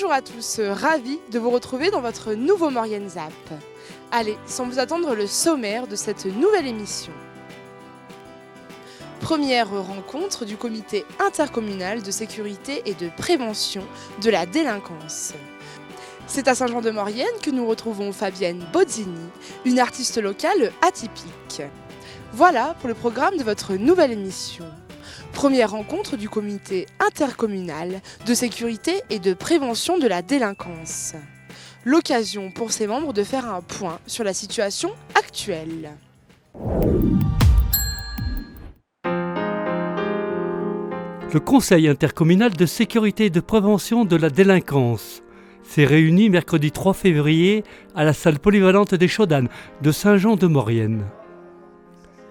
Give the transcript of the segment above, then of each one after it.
Bonjour à tous, ravi de vous retrouver dans votre nouveau Maurienne Zap. Allez, sans vous attendre, le sommaire de cette nouvelle émission. Première rencontre du comité intercommunal de sécurité et de prévention de la délinquance. C'est à Saint-Jean-de-Maurienne que nous retrouvons Fabienne Bozzini, une artiste locale atypique. Voilà pour le programme de votre nouvelle émission. Première rencontre du comité intercommunal de sécurité et de prévention de la délinquance. L'occasion pour ses membres de faire un point sur la situation actuelle. Le Conseil intercommunal de sécurité et de prévention de la délinquance s'est réuni mercredi 3 février à la salle polyvalente des Chaudanes de Saint-Jean-de-Maurienne.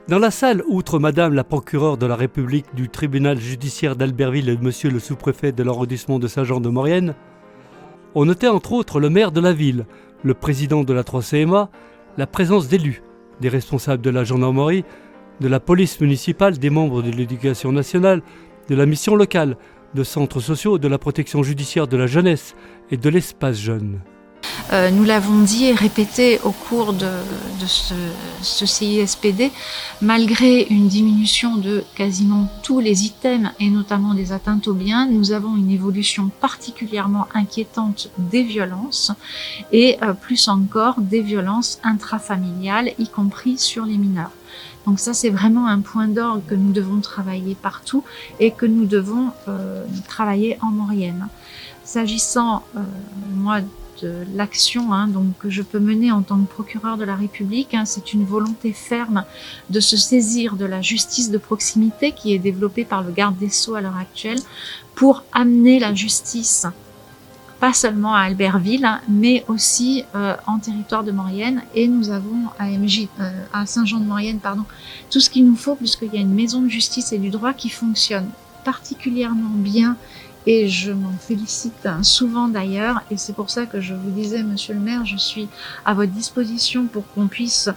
Dans la salle, outre Madame la procureure de la République du tribunal judiciaire d'Albertville et Monsieur le sous-préfet de l'arrondissement de Saint-Jean-de-Maurienne, on notait entre autres le maire de la ville, le président de la 3CMA, la présence d'élus, des responsables de la gendarmerie, de la police municipale, des membres de l'éducation nationale, de la mission locale, de centres sociaux, de la protection judiciaire de la jeunesse et de l'espace jeune. Nous l'avons dit et répété au cours de ce CISPD, malgré une diminution de quasiment tous les items et notamment des atteintes aux biens, nous avons une évolution particulièrement inquiétante des violences et plus encore des violences intrafamiliales, y compris sur les mineurs. Donc ça, c'est vraiment un point d'orgue que nous devons travailler partout et que nous devons travailler en Maurienne. S'agissant, moi, de l'action que je peux mener en tant que procureur de la République, c'est une volonté ferme de se saisir de la justice de proximité qui est développée par le garde des Sceaux à l'heure actuelle pour amener la justice pas seulement à Albertville, mais aussi en territoire de Maurienne. Et nous avons à Saint-Jean-de-Maurienne, tout ce qu'il nous faut, puisqu'il y a une maison de justice et du droit qui fonctionne particulièrement bien. Et je m'en félicite souvent d'ailleurs, et c'est pour ça que je vous disais, monsieur le maire, je suis à votre disposition pour qu'on puisse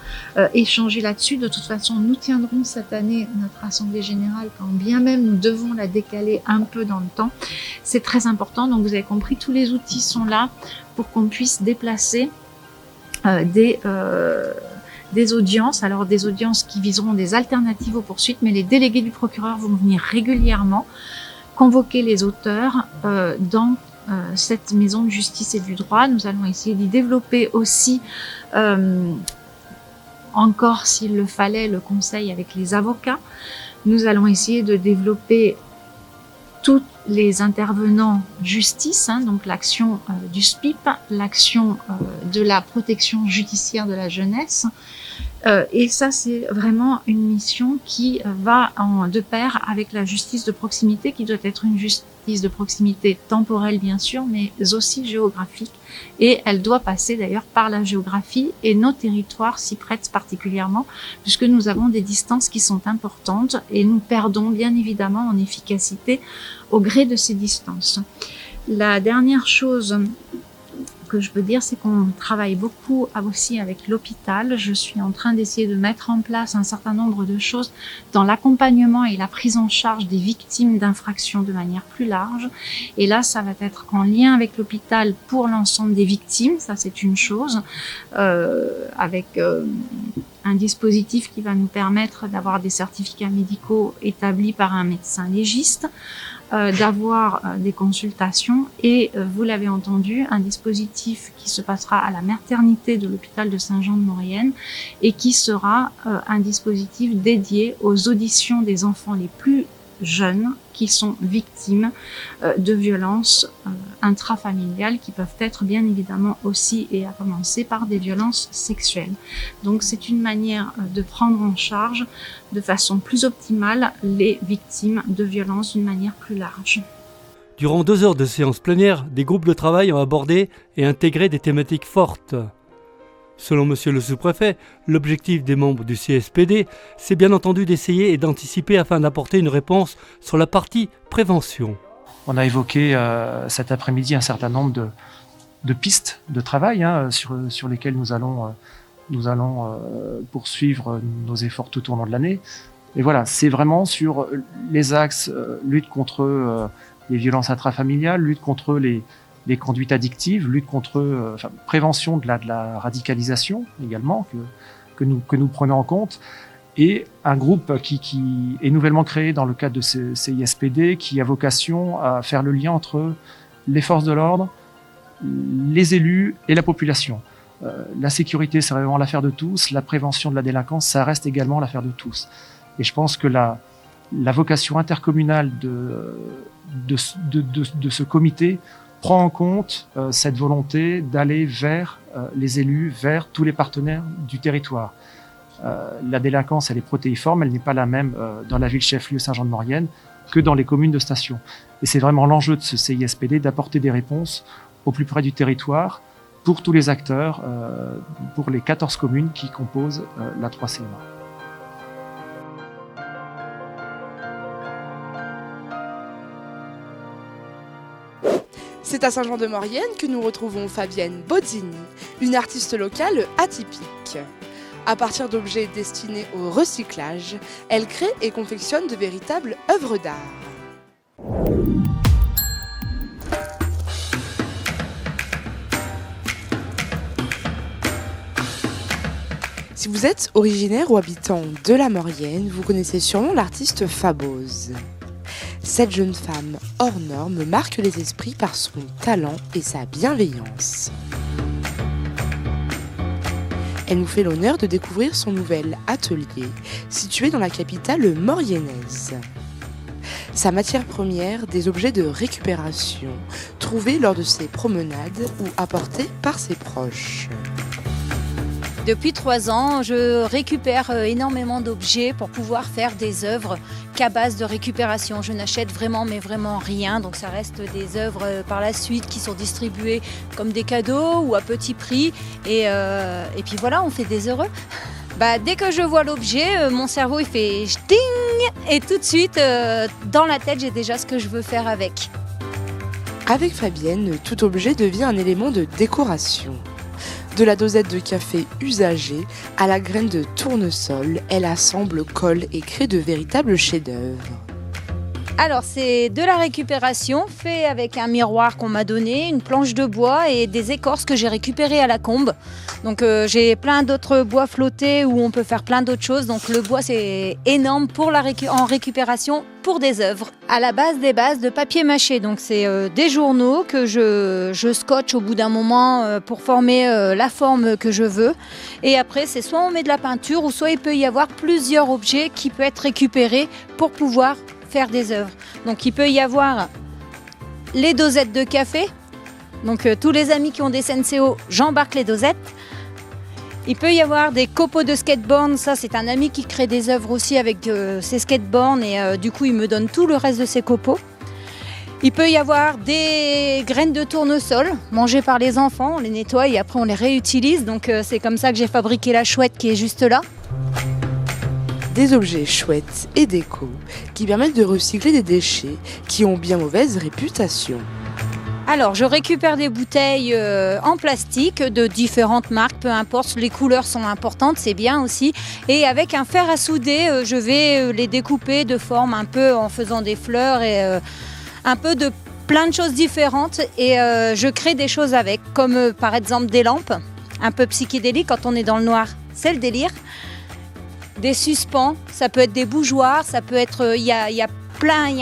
échanger là-dessus. De toute façon, nous tiendrons cette année notre assemblée générale, quand bien même nous devons la décaler un peu dans le temps. C'est très important, donc vous avez compris, tous les outils sont là pour qu'on puisse déplacer des audiences, alors des audiences qui viseront des alternatives aux poursuites, mais les délégués du procureur vont venir régulièrement convoquer les auteurs dans cette maison de justice et du droit. Nous allons essayer d'y développer aussi, encore s'il le fallait, le conseil avec les avocats. Nous allons essayer de développer tous les intervenants justice, donc l'action du SPIP, l'action de la protection judiciaire de la jeunesse. Et ça, c'est vraiment une mission qui va de pair avec la justice de proximité, qui doit être une justice de proximité temporelle, bien sûr, mais aussi géographique. Et elle doit passer d'ailleurs par la géographie, et nos territoires s'y prêtent particulièrement, puisque nous avons des distances qui sont importantes et nous perdons bien évidemment en efficacité au gré de ces distances. La dernière chose que je peux dire, c'est qu'on travaille beaucoup aussi avec l'hôpital. Je suis en train d'essayer de mettre en place un certain nombre de choses dans l'accompagnement et la prise en charge des victimes d'infractions de manière plus large. Et là, ça va être en lien avec l'hôpital pour l'ensemble des victimes. Ça, c'est une chose, avec un dispositif qui va nous permettre d'avoir des certificats médicaux établis par un médecin légiste, d'avoir des consultations et, vous l'avez entendu, un dispositif qui se passera à la maternité de l'hôpital de Saint-Jean-de-Maurienne et qui sera un dispositif dédié aux auditions des enfants les plus jeunes qui sont victimes de violences intrafamiliales qui peuvent être bien évidemment aussi, et à commencer par des violences sexuelles. Donc c'est une manière de prendre en charge de façon plus optimale les victimes de violences d'une manière plus large. Durant 2 heures de séance plénière, des groupes de travail ont abordé et intégré des thématiques fortes. Selon Monsieur le sous-préfet, l'objectif des membres du CSPD, c'est bien entendu d'essayer et d'anticiper afin d'apporter une réponse sur la partie prévention. On a évoqué cet après-midi un certain nombre de pistes de travail sur lesquelles nous allons poursuivre nos efforts tout au long de l'année. Et voilà, c'est vraiment sur les axes lutte contre les violences intrafamiliales, lutte contre les les conduites addictives, lutte contre, prévention de la radicalisation également que nous prenons en compte, et un groupe qui est nouvellement créé dans le cadre de ce CISPD qui a vocation à faire le lien entre les forces de l'ordre, les élus et la population. La sécurité, c'est vraiment l'affaire de tous. La prévention de la délinquance, ça reste également l'affaire de tous. Et je pense que la vocation intercommunale de ce comité prend en compte cette volonté d'aller vers les élus, vers tous les partenaires du territoire. La délinquance, elle est protéiforme, elle n'est pas la même dans la ville chef-lieu Saint-Jean-de-Maurienne que dans les communes de station. Et c'est vraiment l'enjeu de ce CISPD d'apporter des réponses au plus près du territoire pour tous les acteurs, pour les 14 communes qui composent la 3CMA. C'est à Saint-Jean-de-Maurienne que nous retrouvons Fabienne Bozzini, une artiste locale atypique. À partir d'objets destinés au recyclage, elle crée et confectionne de véritables œuvres d'art. Si vous êtes originaire ou habitant de la Maurienne, vous connaissez sûrement l'artiste Fabose. Cette jeune femme hors norme marque les esprits par son talent et sa bienveillance. Elle nous fait l'honneur de découvrir son nouvel atelier, situé dans la capitale mauriennaise. Sa matière première, des objets de récupération, trouvés lors de ses promenades ou apportés par ses proches. Depuis 3 ans, je récupère énormément d'objets pour pouvoir faire des œuvres qu'à base de récupération. Je n'achète vraiment rien, donc ça reste des œuvres par la suite qui sont distribuées comme des cadeaux ou à petit prix. Et puis voilà, on fait des heureux. Dès que je vois l'objet, mon cerveau il fait ding, et tout de suite dans la tête j'ai déjà ce que je veux faire avec. Avec Fabienne, tout objet devient un élément de décoration. De la dosette de café usagée à la graine de tournesol, elle assemble, colle et crée de véritables chefs-d'œuvre. Alors c'est de la récupération fait avec un miroir qu'on m'a donné, une planche de bois et des écorces que j'ai récupérées à la combe. Donc j'ai plein d'autres bois flottés où on peut faire plein d'autres choses. Donc le bois c'est énorme pour en récupération pour des œuvres. À la base des bases de papier mâché, donc c'est des journaux que je scotche au bout d'un moment pour former la forme que je veux. Et après c'est soit on met de la peinture ou soit il peut y avoir plusieurs objets qui peuvent être récupérés pour pouvoir faire des œuvres. Donc il peut y avoir les dosettes de café. Donc tous les amis qui ont des Senseo, j'embarque les dosettes. Il peut y avoir des copeaux de skateboard. Ça c'est un ami qui crée des œuvres aussi avec ses skateboards et du coup il me donne tout le reste de ses copeaux. Il peut y avoir des graines de tournesol mangées par les enfants. On les nettoie et après on les réutilise. Donc c'est comme ça que j'ai fabriqué la chouette qui est juste là. Des objets chouettes et déco qui permettent de recycler des déchets qui ont bien mauvaise réputation. Alors, je récupère des bouteilles en plastique de différentes marques, peu importe, les couleurs sont importantes, c'est bien aussi. Et avec un fer à souder, je vais les découper de forme un peu en faisant des fleurs et un peu de plein de choses différentes. Et je crée des choses avec, comme par exemple des lampes, un peu psychédéliques quand on est dans le noir, c'est le délire. Des suspens, ça peut être des bougeoirs, ça peut être, il y a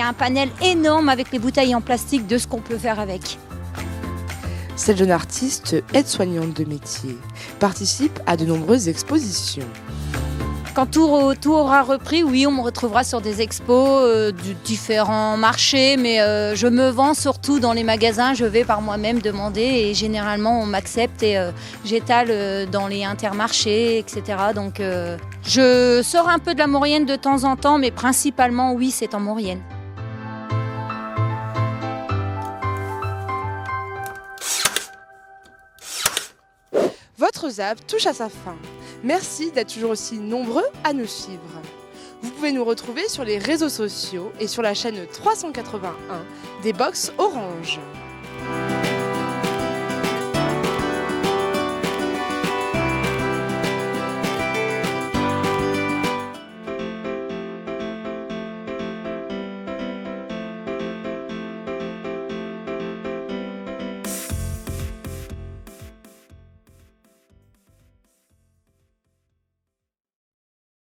un panel énorme avec les bouteilles en plastique de ce qu'on peut faire avec. Cette jeune artiste, aide-soignante de métier, participe à de nombreuses expositions. Quand tout aura repris, oui, on me retrouvera sur des expos de différents marchés, mais je me vends surtout dans les magasins, je vais par moi-même demander et généralement on m'accepte et j'étale dans les intermarchés, etc. Donc je sors un peu de la Maurienne de temps en temps, mais principalement, oui, c'est en Maurienne. Votre ZAP touche à sa fin. Merci d'être toujours aussi nombreux à nous suivre. Vous pouvez nous retrouver sur les réseaux sociaux et sur la chaîne 381 des Box Orange.